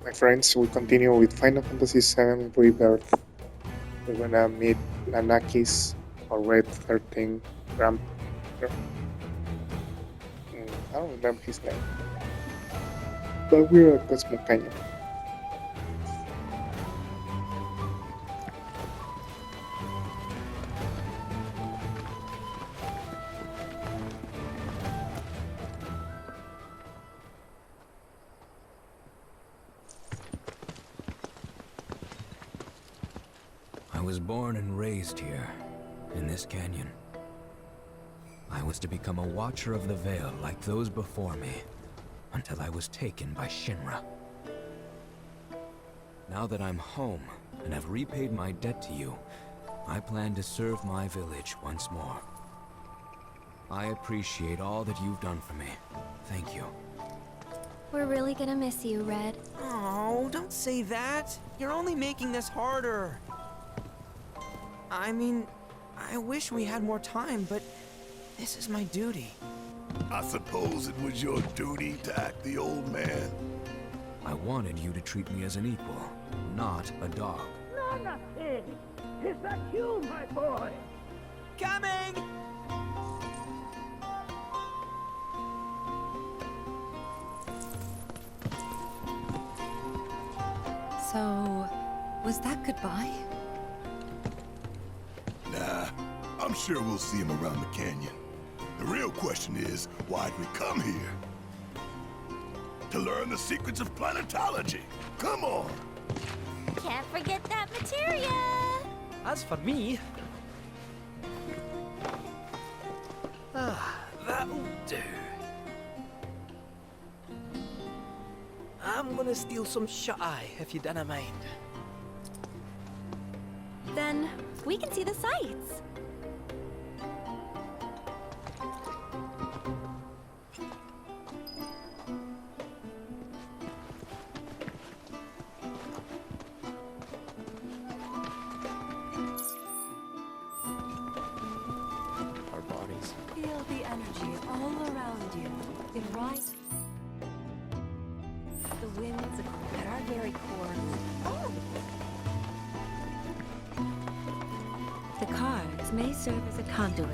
my friends, we continue with Final Fantasy VII Rebirth. We're gonna meet Lanakis or Red 13 Grandpa. I don't remember his name. But we're at Cosmocanya. I was born and raised here, in this canyon. I was to become a Watcher of the Veil like those before me, until I was taken by Shinra. Now that I'm home, and have repaid my debt to you, I plan to serve my village once more. I appreciate all that you've done for me. Thank you. We're really gonna miss you, Red. Oh, don't say that. You're only making this harder. I mean, I wish we had more time, but this is my duty. I suppose it was your duty to act the old man. I wanted you to treat me as an equal, not a dog. No, not pig. Is that you, my boy? Coming! So, was that goodbye? Nah, I'm sure we'll see him around the canyon. The real question is, why'd we come here? To learn the secrets of planetology. Come on! Can't forget that materia! As for me... that'll do. I'm gonna steal some shut-eye, if you don't mind. Then, we can see the sights. Our bodies. Feel the energy all around you. It rises. The winds at our very core. Oh! The cards may serve as a conduit.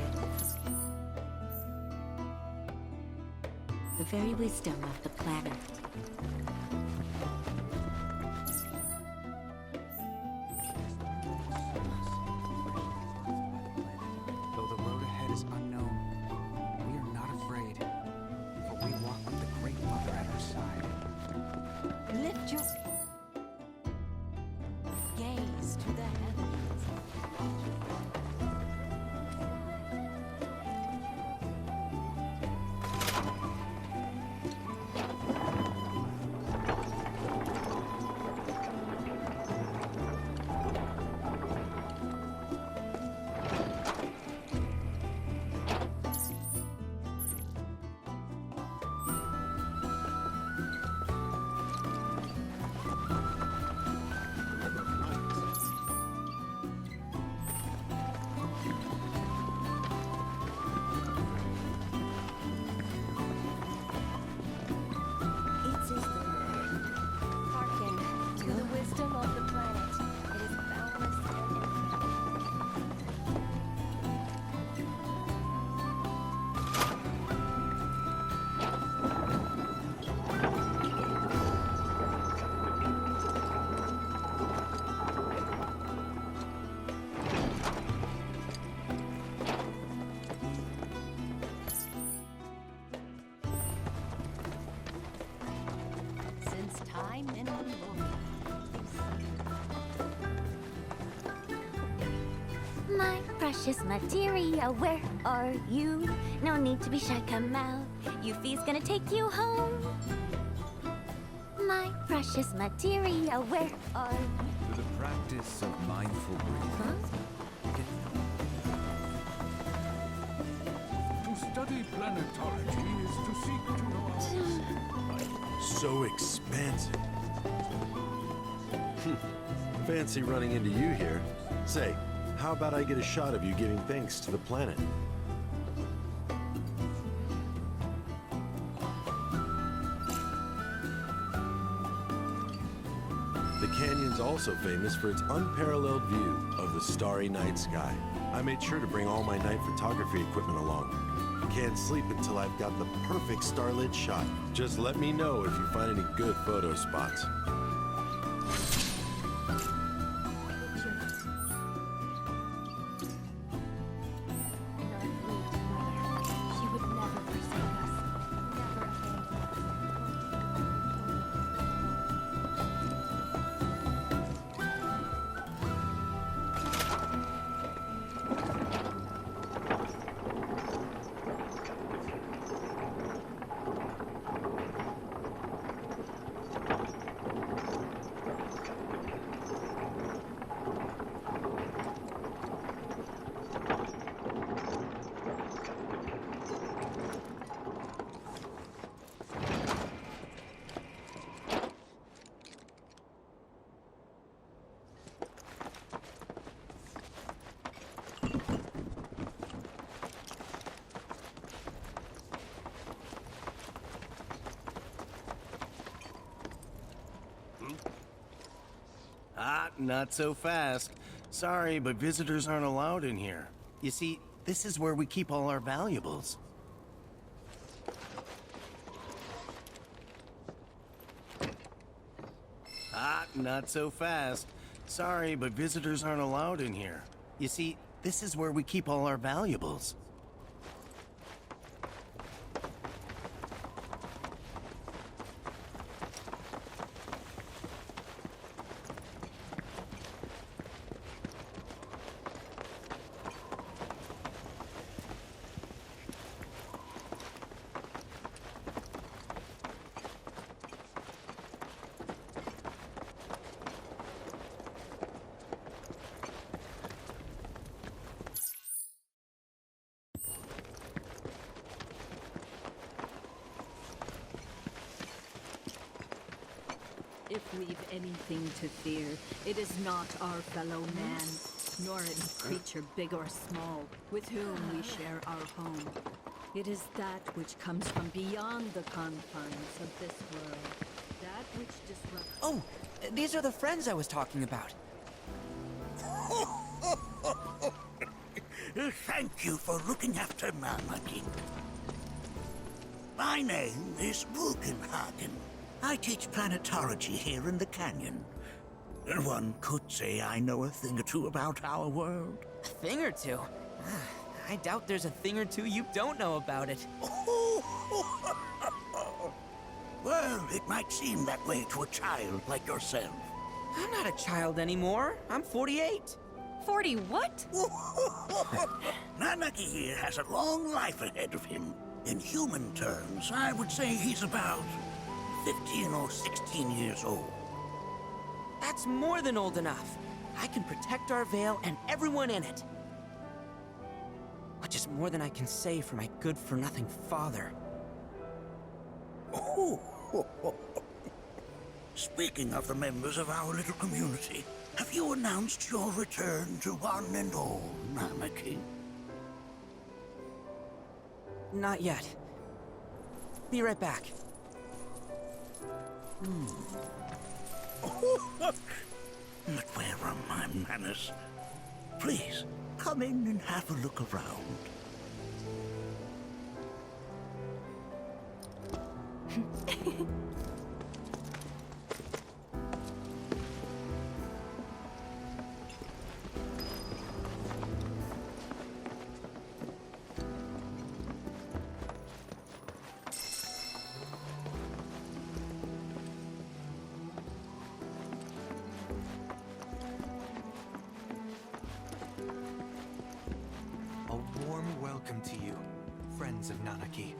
The very wisdom of the planet. Though the road ahead is unknown, we are not afraid, for we walk with the Great Mother at our side. Lift your gaze to the heavens. Hearken to the wisdom of the planet. It is boundless and infinite. Since time immemorial. My precious materia, where are you? No need to be shy, come out. Yuffie's gonna take you home. My precious materia, where are you? To the practice of mindful breathing. To study planetology is to seek to know So expansive. Fancy running into you here. Say, how about I get a shot of you giving thanks to the planet? The canyon's also famous for its unparalleled view of the starry night sky. I made sure to bring all my night photography equipment along. Can't sleep until I've got the perfect starlit shot. Just let me know if you find any good photo spots. She would never forsake us. Never abandon Ah, not so fast. Sorry, but visitors aren't allowed in here. You see, this is where we keep all our valuables. Ah, not so fast. Sorry, but visitors aren't allowed in here. You see, this is where we keep all our valuables. If we've anything to fear, it is not our fellow man, nor any creature big or small, with whom we share our home. It is that which comes from beyond the confines of this world. That which disrupts... Oh, these are the friends I was talking about. Thank you for looking after Nanaki. My name is Coppenhaggen. I teach planetology here in the canyon. One could say I know a thing or two about our world. A thing or two? I doubt there's a thing or two you don't know about it. Well, it might seem that way to a child like yourself. I'm not a child anymore. I'm 48. 40 what? Nanaki here has a long life ahead of him. In human terms, I would say he's about 15 or 16 years old. That's more than old enough. I can protect our Vale and everyone in it. Which is more than I can say for my good-for-nothing father. Speaking of the members of our little community, have you announced your return to one and all, Nanaki? Not yet. Be right back. But where are my manners? Please, come in and have a look around. A warm welcome to you, friends of Nanaki.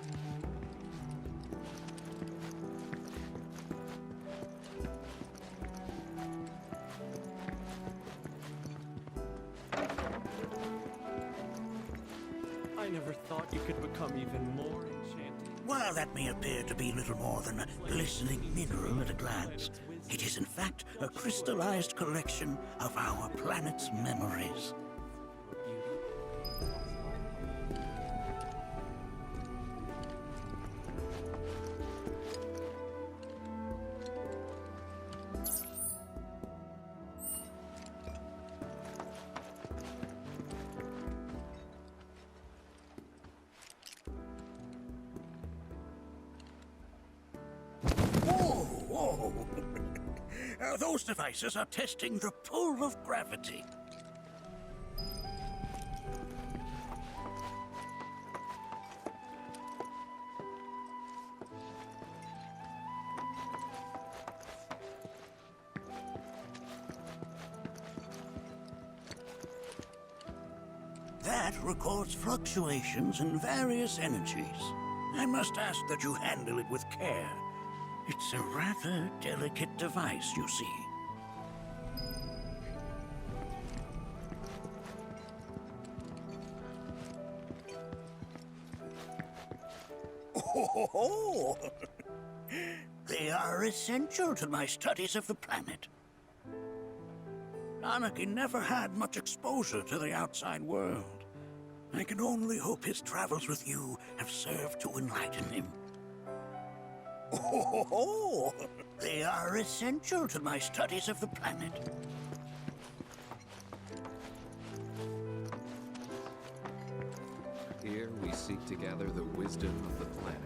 I never thought you could become even more enchanting. While that may appear to be little more than a glistening mineral at a glance, it is in fact a crystallized collection of our planet's memories. Those devices are testing the pull of gravity. That records fluctuations in various energies. I must ask that you handle it with care. It's a rather delicate device, you see. Oh, they are essential to my studies of the planet. Anarchy never had much exposure to the outside world. I can only hope his travels with you have served to enlighten him. Oh, they are essential to my studies of the planet. Here we seek to gather the wisdom of the planet.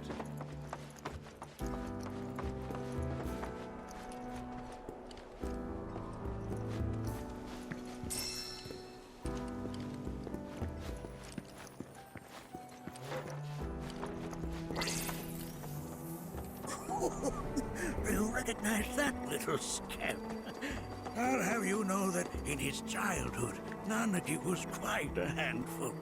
You recognize that little scamp? I'll have you know that in his childhood, Nanaki was quite a handful.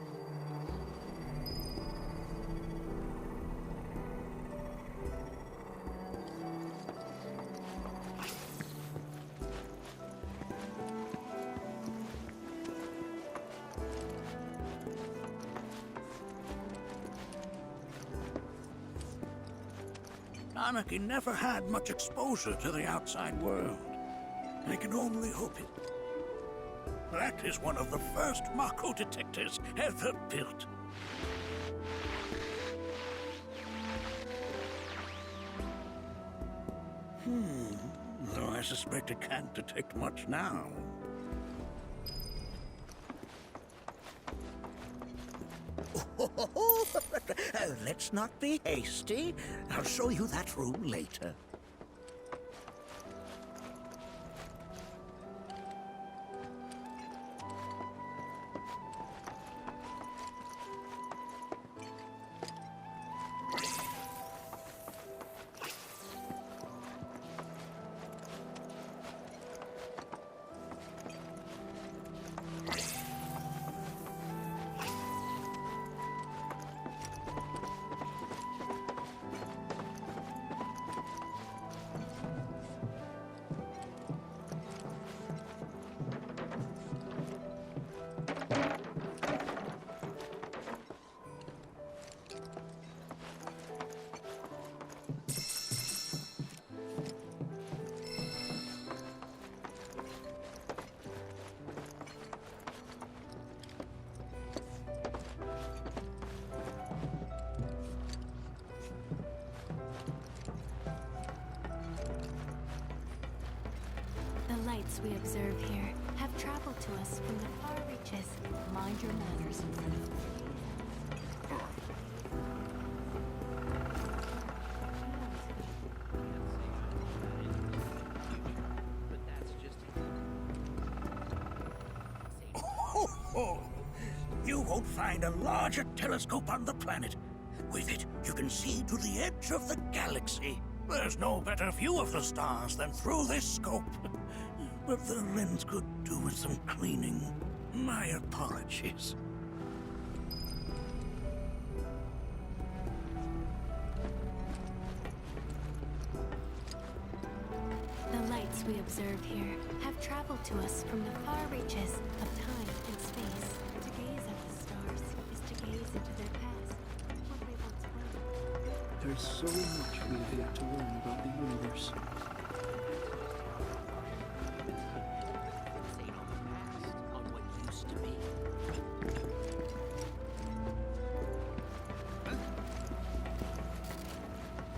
Anarchy never had much exposure to the outside world. I can only hope it. That is one of the first Mako detectors ever built. Though I suspect it can't detect much now. Let's not be hasty. I'll show you that room later. The lights we observe here have traveled to us from the far reaches. Mind your manners in front of Oh, you won't find a larger telescope on the planet. With it, you can see to the edge of the galaxy. There's no better view of the stars than through this scope. But the lens could do with some cleaning. My apologies. The lights we observe here have traveled to us from the far reaches of time and space. To gaze at the stars is to gaze into their past, what they once were. There's so much we have yet to learn about the universe.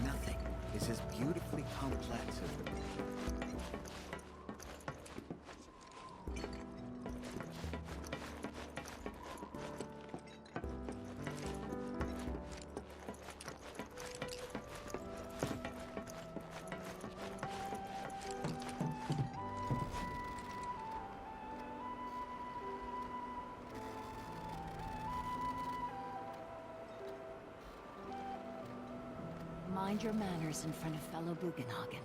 Nothing is as beautifully complex as the mind your manners in front of fellow Bugenhagen.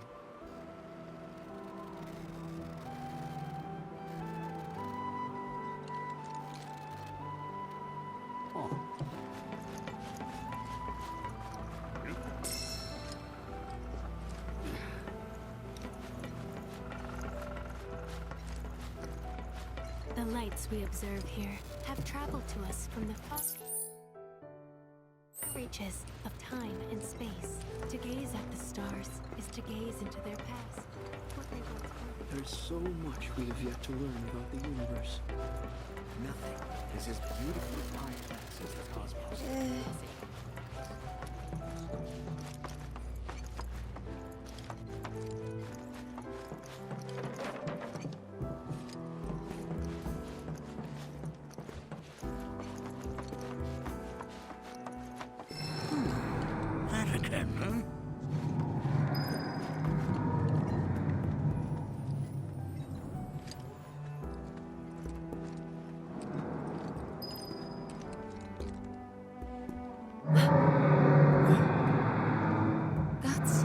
The lights we observe here have traveled to us from the far reaches of time and space. To gaze at the stars is to gaze into their past. What they once were. There's so much we have yet to learn about the universe. Nothing is as beautifully complex as the cosmos. That again, huh? That's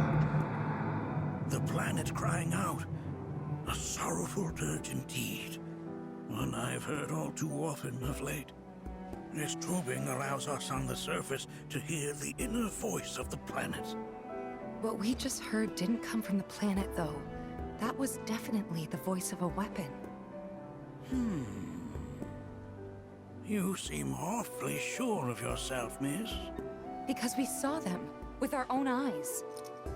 The planet crying out. A sorrowful dirge indeed. One I've heard all too often of late. This tubing allows us on the surface to hear the inner voice of the planet. What we just heard didn't come from the planet, though. That was definitely the voice of a weapon. You seem awfully sure of yourself, miss. Because we saw them with our own eyes.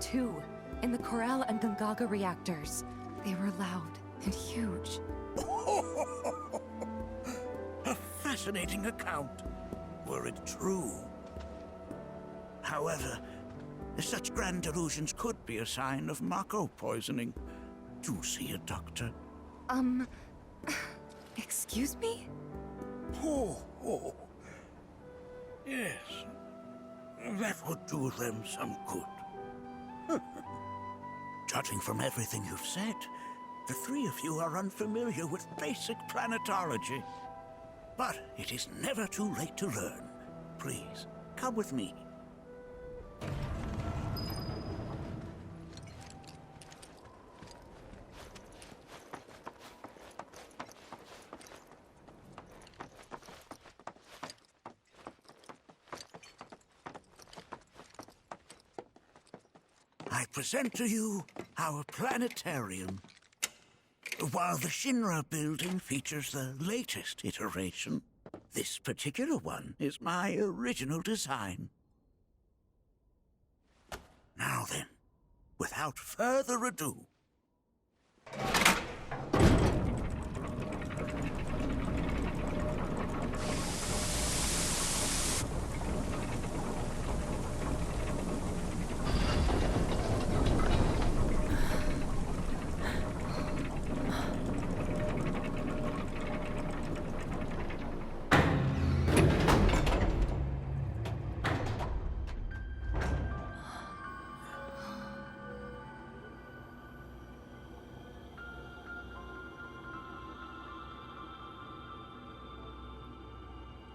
2 in the Corel and Gungaga reactors. They were loud and huge. A fascinating account, were it true. However, such grand delusions could be a sign of Mako poisoning. Do see a doctor. Excuse me? Oh. Yes. That would do them some good. Judging from everything you've said, the 3 of you are unfamiliar with basic planetology. But it is never too late to learn. Please, come with me. I present to you our planetarium. While the Shinra building features the latest iteration, this particular one is my original design. Now then, without further ado,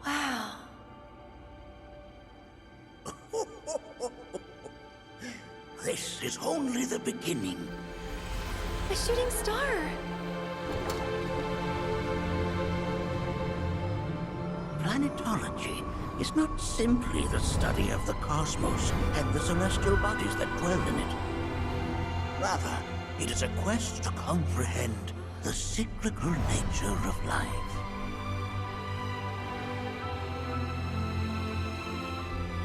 Wow. this is only the beginning. A shooting star! Planetology is not simply the study of the cosmos and the celestial bodies that dwell in it. Rather, it is a quest to comprehend the cyclical nature of life.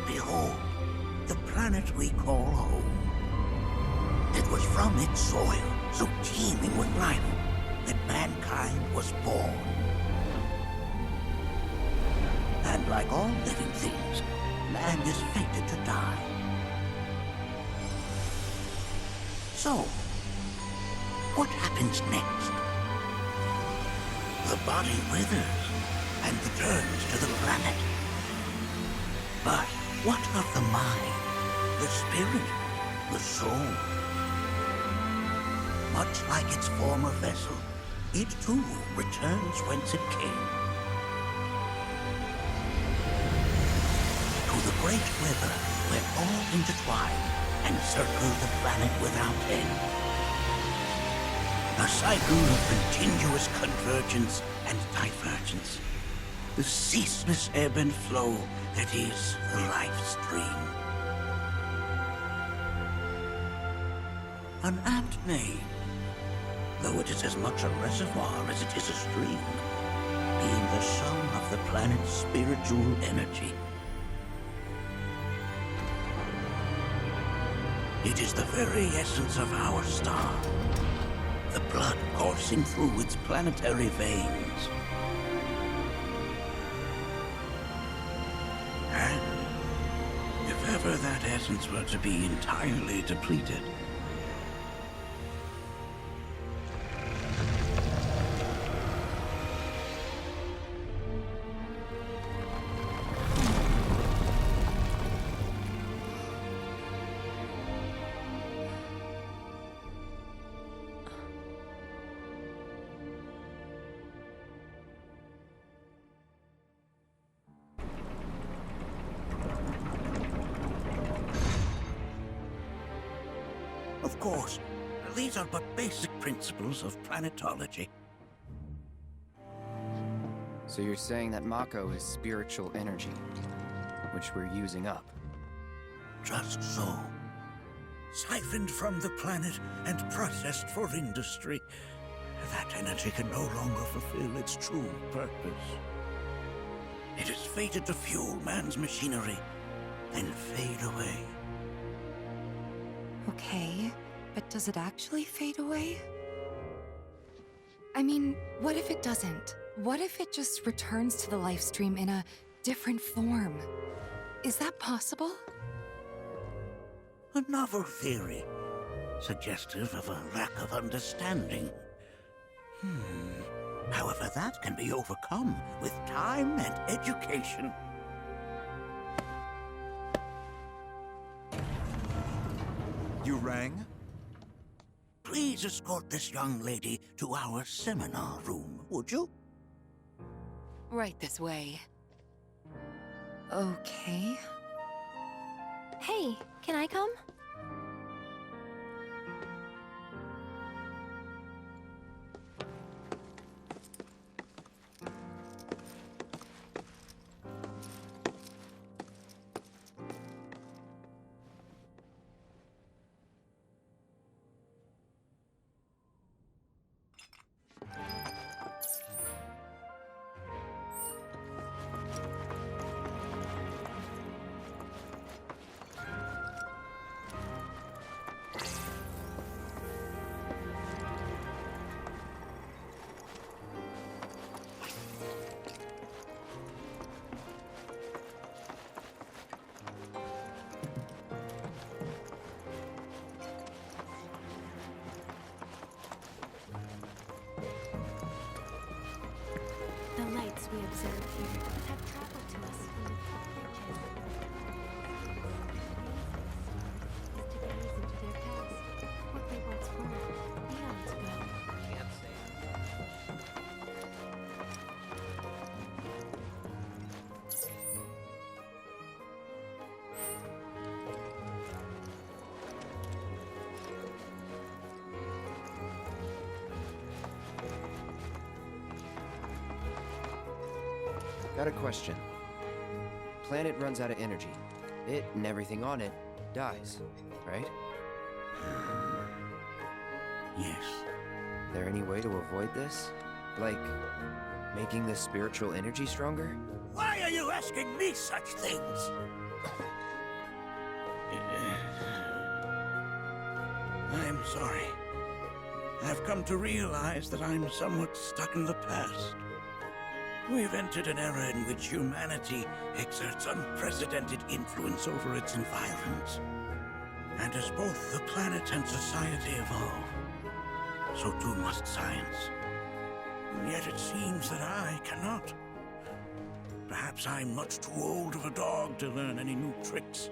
Behold, the planet we call home. It was from its soil, so teeming with life, that mankind was born. And like all living things, man is fated to die. So, what happens next? The body withers and returns to the planet. But what of the mind, the spirit, the soul? Much like its former vessel, it too returns whence it came. To the great river where all intertwine, and circle the planet without end. A cycle of continuous convergence and divergence. The ceaseless ebb and flow that is the life stream. An apt name, though it is as much a reservoir as it is a stream, being the sum of the planet's spiritual energy. It is the very essence of our star, the blood coursing through its planetary veins. And if ever that essence were to be entirely depleted, of course, these are but basic principles of planetology. So you're saying that Mako is spiritual energy, which we're using up? Just so. Siphoned from the planet and processed for industry, that energy can no longer fulfill its true purpose. It is fated to fuel man's machinery, then fade away. Okay, but does it actually fade away? I mean, what if it doesn't? What if it just returns to the life stream in a different form? Is that possible? A novel theory, suggestive of a lack of understanding. However, that can be overcome with time and education. You rang? Please escort this young lady to our seminar room, would you? Right this way. Okay. Hey, can I come? The lights we observe here have traveled to us from the far reaches. Is to gaze into their past, what they once were, eons ago. Can't say. Got a question. Planet runs out of energy. It and everything on it dies, right? Yes. There any way to avoid this? Like, making the spiritual energy stronger? Why are you asking me such things? I'm sorry. I've come to realize that I'm somewhat stuck in the past. We've entered an era in which humanity exerts unprecedented influence over its environs. And as both the planet and society evolve, so too must science. And yet it seems that I cannot. Perhaps I'm much too old of a dog to learn any new tricks.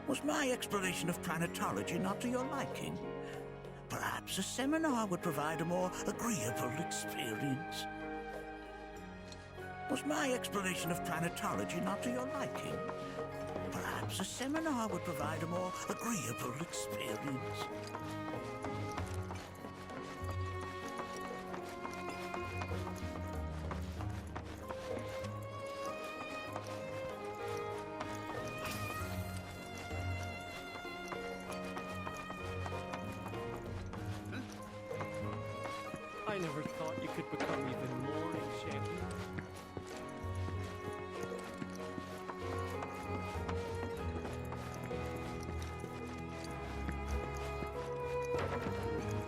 Was my explanation of planetology not to your liking? Perhaps a seminar would provide a more agreeable experience. Was my explanation of planetology not to your liking? Perhaps Perhaps a seminar would provide a more agreeable experience. I never thought you could become even more enchanted.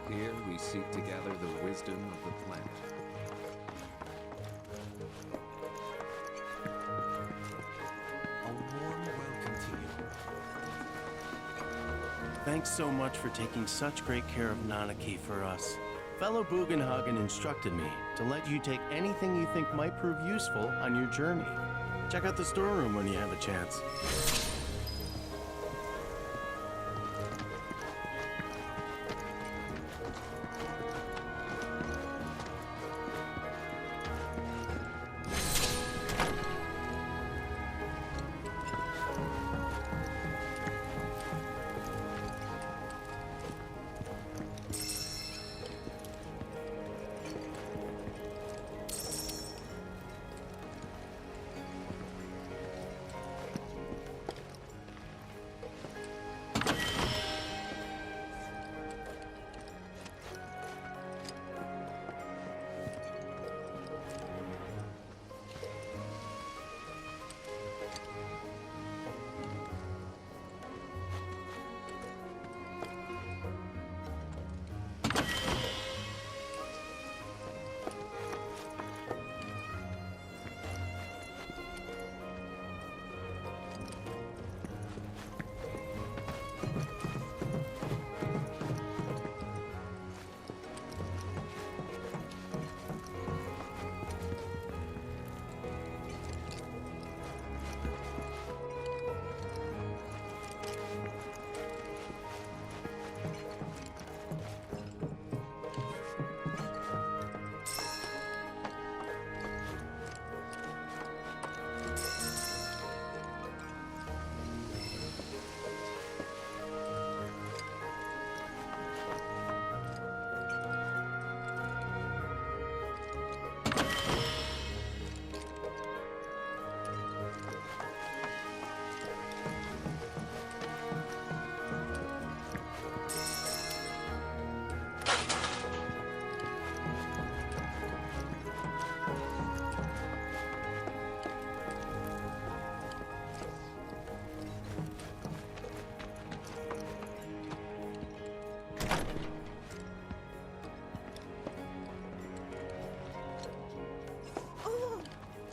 Here we seek to gather the wisdom of the planet. A warm welcome to you. Thanks so much for taking such great care of Nanaki for us. Fellow Bugenhagen instructed me to let you take anything you think might prove useful on your journey. Check out the storeroom when you have a chance.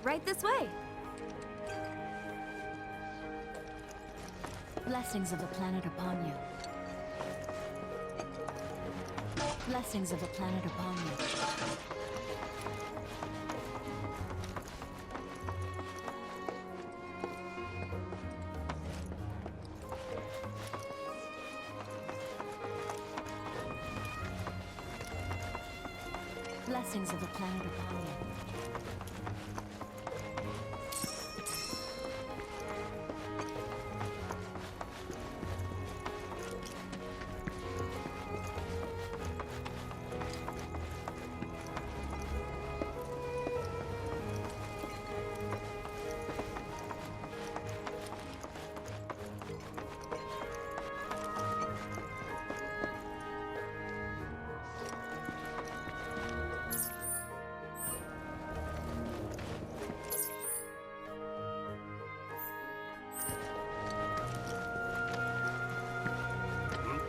Right this way. Blessings of the planet upon you. Blessings of the planet upon you. Blessings of the planet upon you.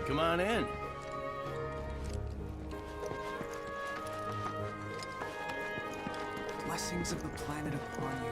Come on in. Blessings of the planet upon you.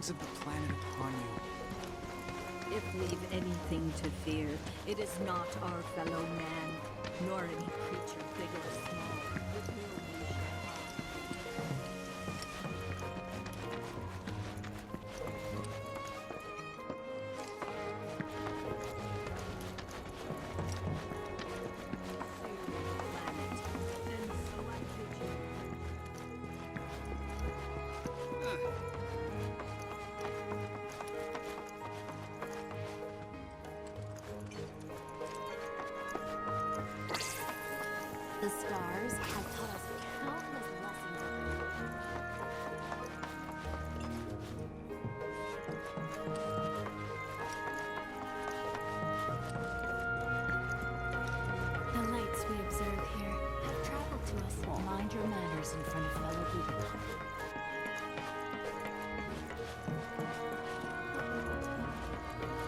blessings of the planet upon you. If we've anything to fear, it is not our fellow man, nor any creature big or small, with whom we share The stars have taught us countless lessons. The lights we observe here have traveled to us. Mind your manners in front of fellow people.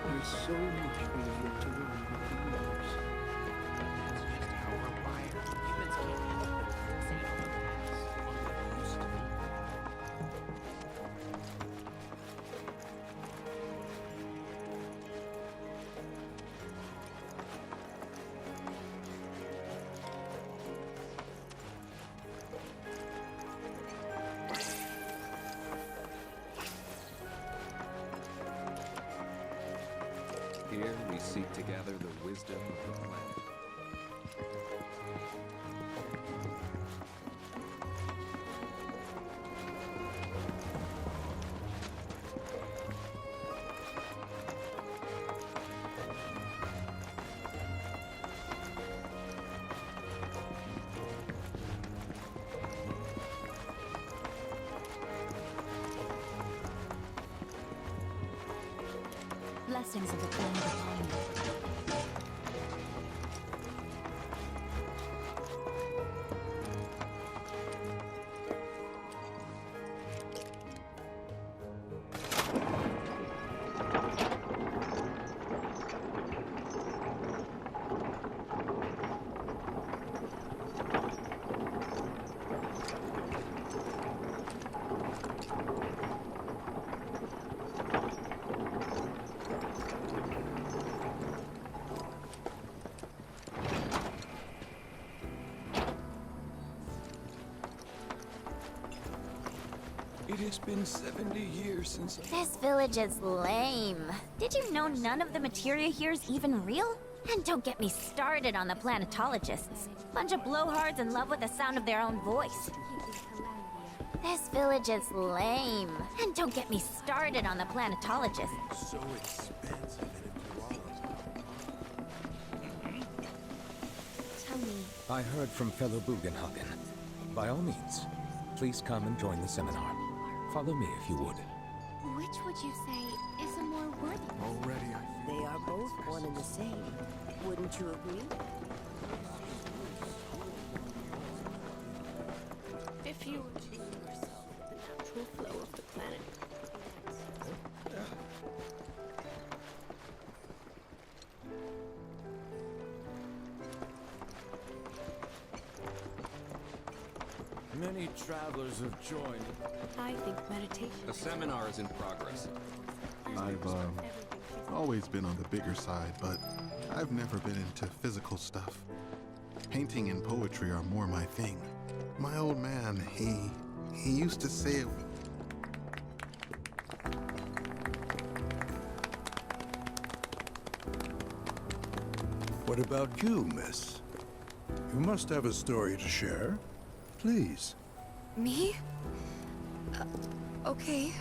There's so much we have yet to learn about the universe. That's just how we're wired. Humans can't handle the same as what we used to be. Here we seek to gather the wisdom of the planet. Blessings of the planet upon you. It has been 70 years since This village is lame. Did you know none of the materia here is even real? And don't get me started on the planetologists. Bunch of blowhards in love with the sound of their own voice. This village is lame. And don't get me started on the planetologists. So expensive and Tell me, I heard from fellow Bugenhagen. By all means, please come and join the seminar. Follow me if you would. which would you say is a more worthy? already I feel They are both one and the same. Wouldn't you agree? If you were to leave yourself with the natural flow of the planet. Many travelers have joined. I think meditation. The seminar is in progress. I've always been on the bigger side, but I've never been into physical stuff. Painting and poetry are more my thing. My old man, he used to say it. What about you, miss? You must have a story to share. Please. Me? Okay.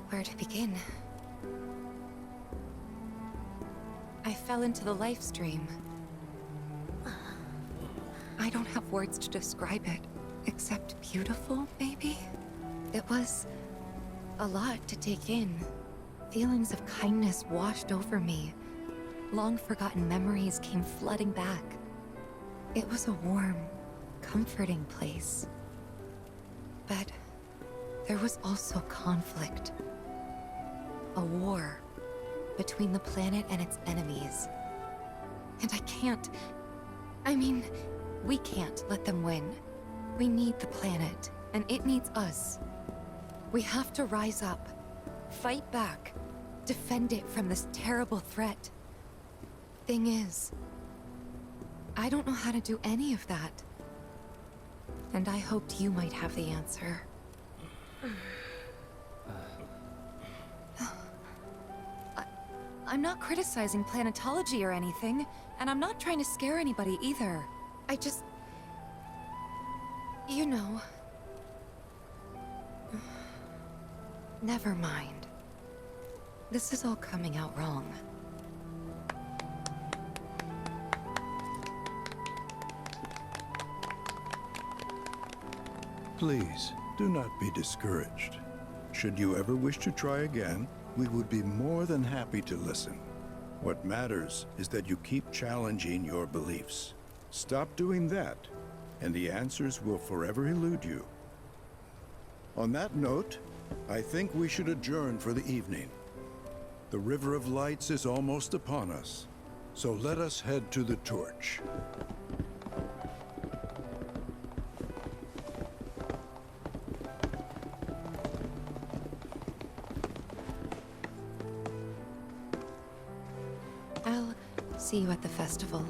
Where to begin? I fell into the life stream. I don't have words to describe it, except beautiful, maybe? It was a lot to take in. Feelings of kindness washed over me. Long forgotten memories came flooding back. It was a warm, comforting place. But there was also conflict. A war between the planet and its enemies. And we can't let them win. We need the planet. and it needs us. We have to rise up, fight back, defend it from this terrible threat. Thing is, I don't know how to do any of that. And I hoped you might have the answer. I'm not criticizing planetology or anything, and I'm not trying to scare anybody either. I just... You know... Never mind. This is all coming out wrong. Please, do not be discouraged. Should you ever wish to try again, we would be more than happy to listen. What matters is that you keep challenging your beliefs. Stop doing that, and the answers will forever elude you. On that note, I think we should adjourn for the evening. The River of Lights is almost upon us, so let us head to the torch. I'll see you at the festival.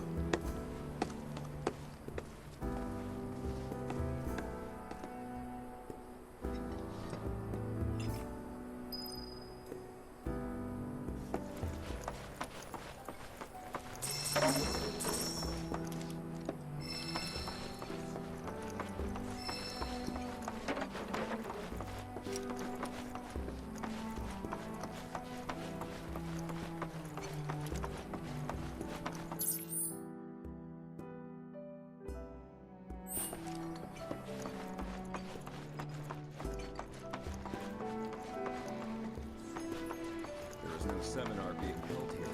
There is no seminar being held here.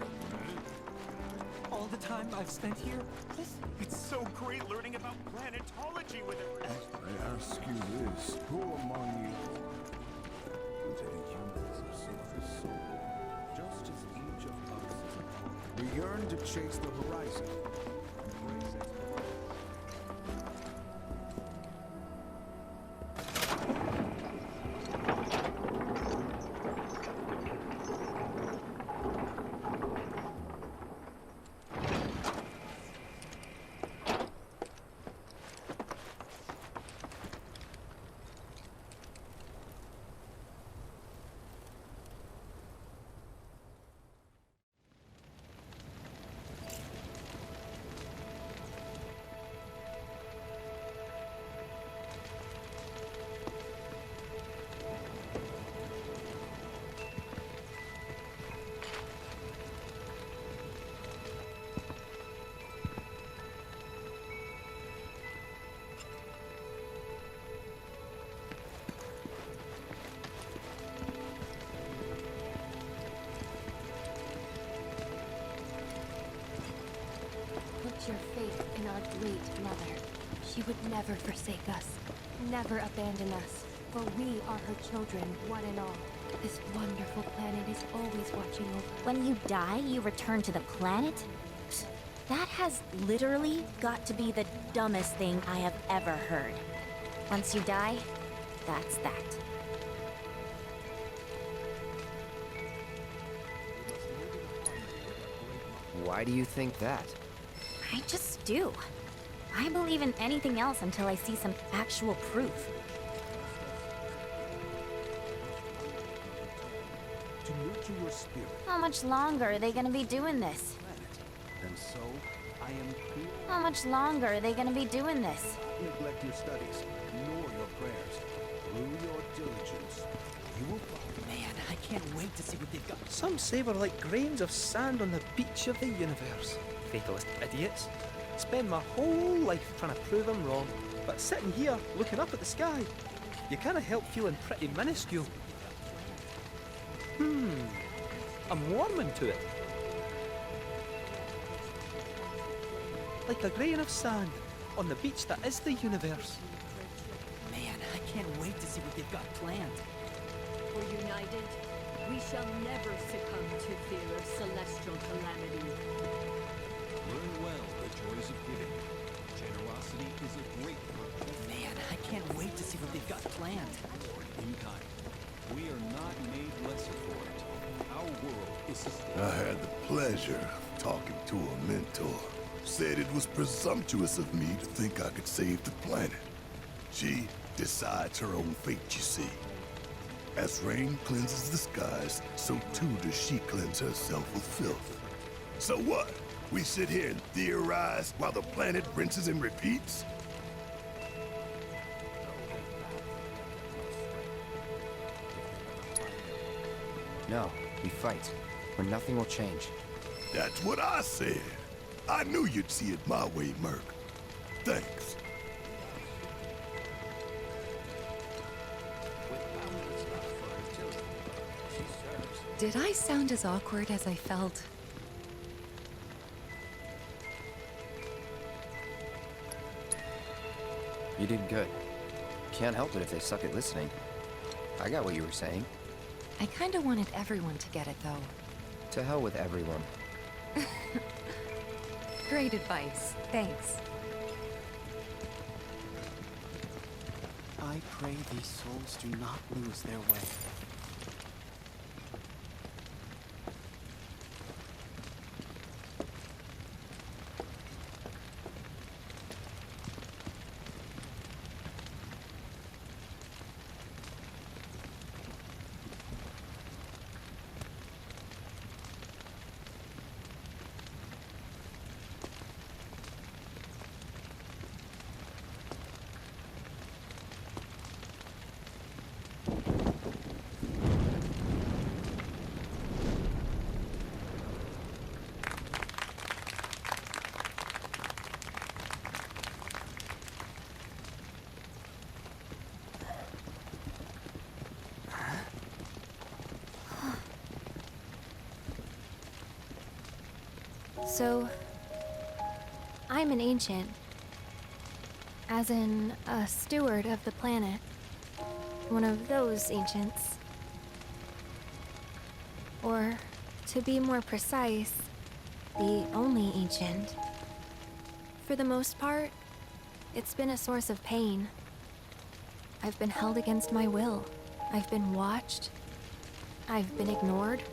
All the time I've spent here, it's so great learning about planetology with everyone. I ask you this, who among you containing humans of sacred soul, just as each of us is a part? We yearn to chase the horizon. Embrace exploration. Put your faith in our great mother. She would never forsake us, never abandon us, for we are her children, one and all. This wonderful planet is always watching over. When you die, you return to the planet? Psst, that has literally got to be the dumbest thing I have ever heard. Once you die, that's that. Why do you think that? I just do. I believe in anything else until I see some actual proof. To nurture your spirit. How much longer are they gonna be doing this? And so, I am clear. How much longer are they gonna be doing this? Neglect your studies, nor your prayers. Through your diligence, you will find. Man, I can't wait to see what they've got. Some say we're like grains of sand on the beach of the universe. Fatalist idiots. Spend my whole life trying to prove them wrong, but sitting here looking up at the sky, you can't help feeling pretty minuscule. I'm warming to it. Like a grain of sand on the beach that is the universe. Man, I can't wait to see what they've got planned. For united, we shall never succumb to fear of celestial calamity. Learn well the joys of giving. Generosity is a great virtue. Man, I can't wait to see what they've got planned. In kind. We are not made lesser for it. Our world is sustained. I had the pleasure of talking to a mentor. Said it was presumptuous of me to think I could save the planet. She decides her own fate, you see. As rain cleanses the skies, so too does she cleanse herself with filth. So what? We sit here and theorize while the planet rinses and repeats? No, we fight, or nothing will change. That's what I said. I knew you'd see it my way, Merc. Thanks. Did I sound as awkward as I felt? You did good. Can't help it if they suck at listening. I got what you were saying. I kinda wanted everyone to get it, though. To hell with everyone. Great advice. Thanks. I pray these souls do not lose their way. So, I'm an ancient. As in, a steward of the planet. One of those ancients. Or, to be more precise, the only ancient. For the most part, it's been a source of pain. I've been held against my will. I've been watched. I've been ignored.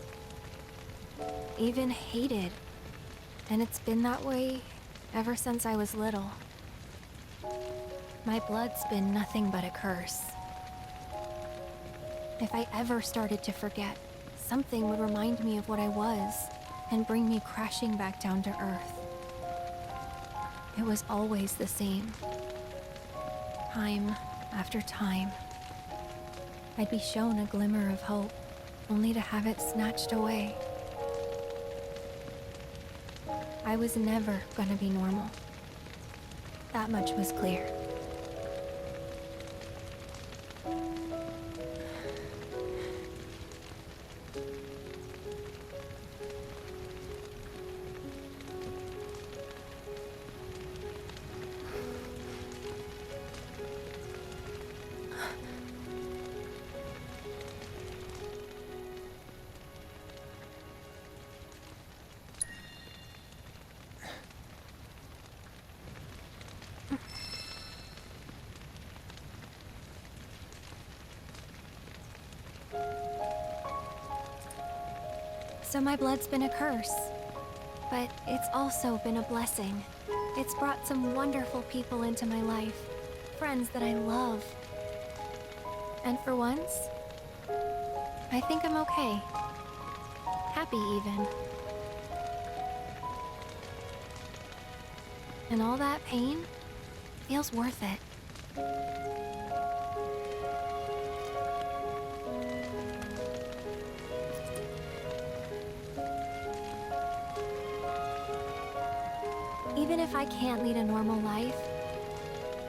Even hated. And it's been that way ever since I was little. My blood's been nothing but a curse. If I ever started to forget, something would remind me of what I was and bring me crashing back down to Earth. It was always the same. Time after time. I'd be shown a glimmer of hope, only to have it snatched away. I was never gonna be normal. That much was clear. So my blood's been a curse, but it's also been a blessing. It's brought some wonderful people into my life, friends that I love. And for once, I think I'm okay. Happy even. And all that pain feels worth it. Even if I can't lead a normal life,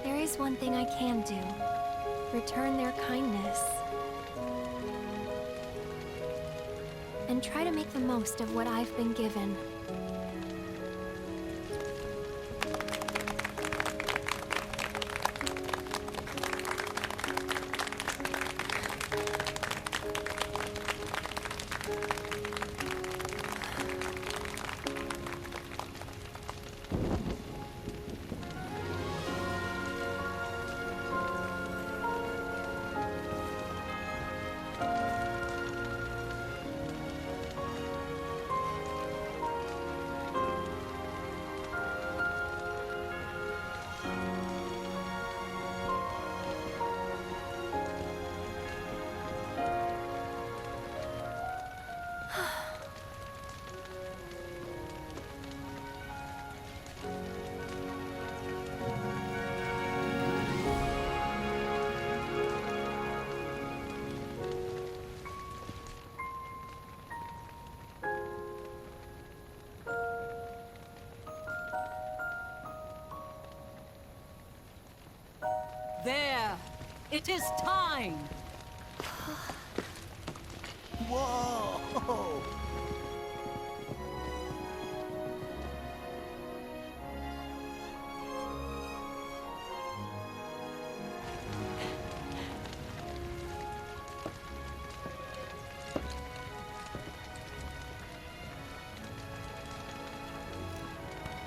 there is one thing I can do. Return their kindness. And try to make the most of what I've been given. It is time! Whoa!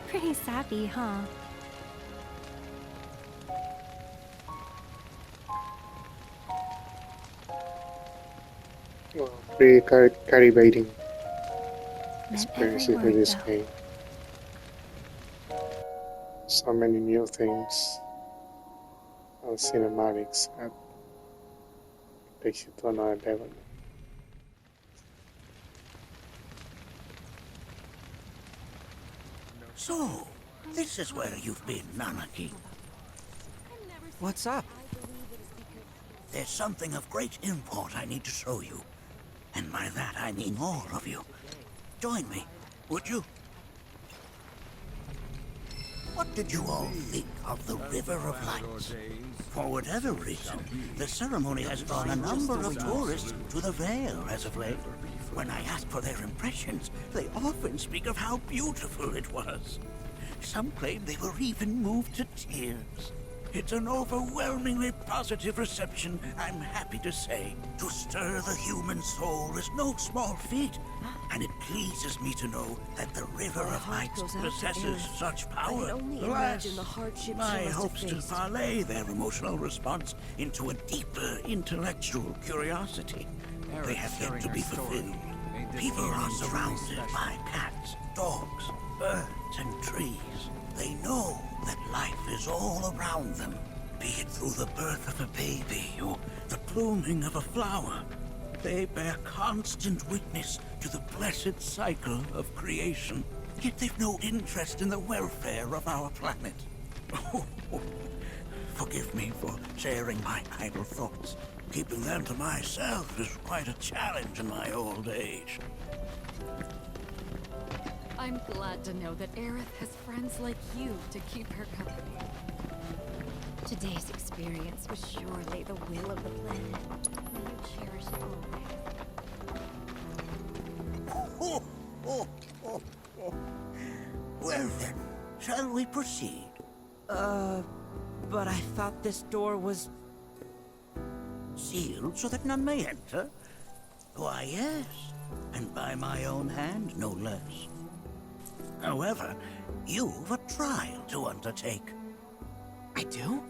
Pretty sappy, huh? Well, pretty captivating Meant experience every with word, this though. game. So many new things and cinematics that takes you to another level. So, this is where you've been, Nanaki. What's up? There's something of great import I need to show you. And by that I mean all of you. Join me, would you? What did you all think of the River of Lights? For whatever reason, the ceremony has drawn a number of tourists to the Vale as of late. When I ask for their impressions, they often speak of how beautiful it was. Some claim they were even moved to tears. It's an overwhelmingly positive reception, I'm happy to say. To stir the human soul is no small feat, and it pleases me to know that the River of Lights possesses such power. Alas, my hopes to parlay their emotional response into a deeper intellectual curiosity. They have yet to be fulfilled. People are surrounded by cats, dogs, birds, and trees. They know that life is all around them, be it through the birth of a baby or the blooming of a flower. They bear constant witness to the blessed cycle of creation, yet they've no interest in the welfare of our planet. Forgive me for sharing my idle thoughts. Keeping them to myself is quite a challenge in my old age. I'm glad to know that Aerith has friends like you to keep her company. Today's experience was surely the will of the planet. May you cherish it always. Well then, shall we proceed? But I thought this door was... Sealed so that none may enter? Why, yes. And by my own hand, no less. However, you've a trial to undertake. I do?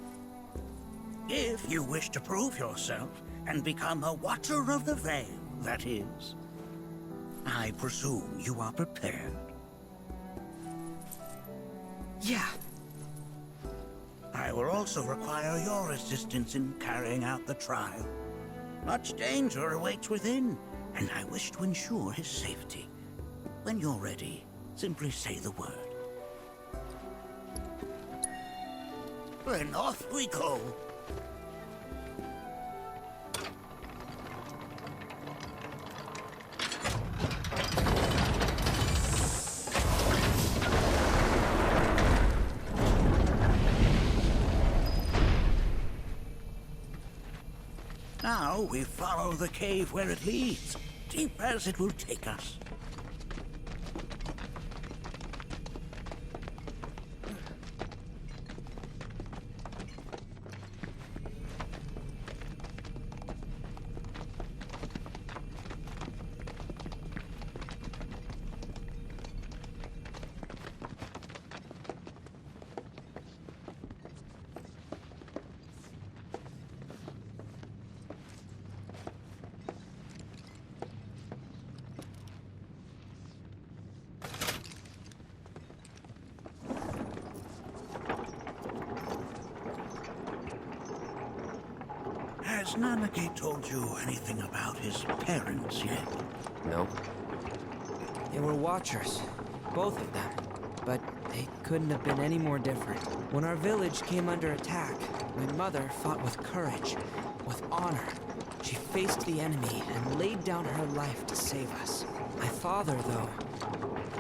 If you wish to prove yourself and become a Watcher of the Veil, that is. I presume you are prepared. Yeah. I will also require your assistance in carrying out the trial. Much danger awaits within, and I wish to ensure his safety. When you're ready, simply say the word. Then off we go. Now we follow the cave where it leads, deep as it will take us. Has Nanaki told you anything about his parents yet? No. They were Watchers. Both of them. But they couldn't have been any more different. When our village came under attack, my mother fought with courage, with honor. She faced the enemy and laid down her life to save us. My father, though,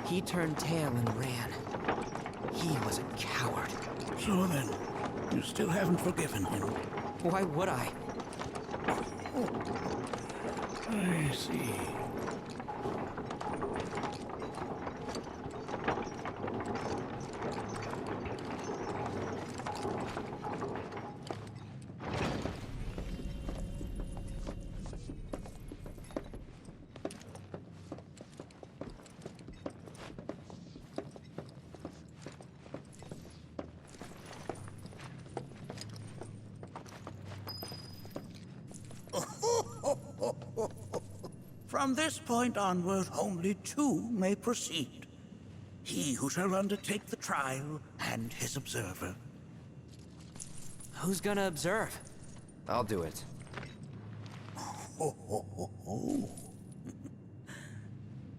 he turned tail and ran. He was a coward. So then, you still haven't forgiven him? Why would I? I see. From this point onward, only two may proceed. He who shall undertake the trial, and his observer. Who's gonna observe? I'll do it.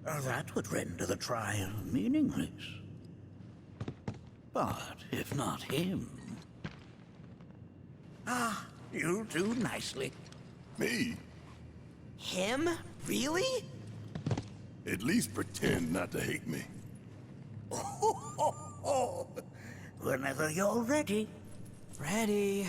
That would render the trial meaningless. But if not him... Ah, you'll do nicely. Me? Him? Really? At least pretend not to hate me. Whenever you're ready. Ready.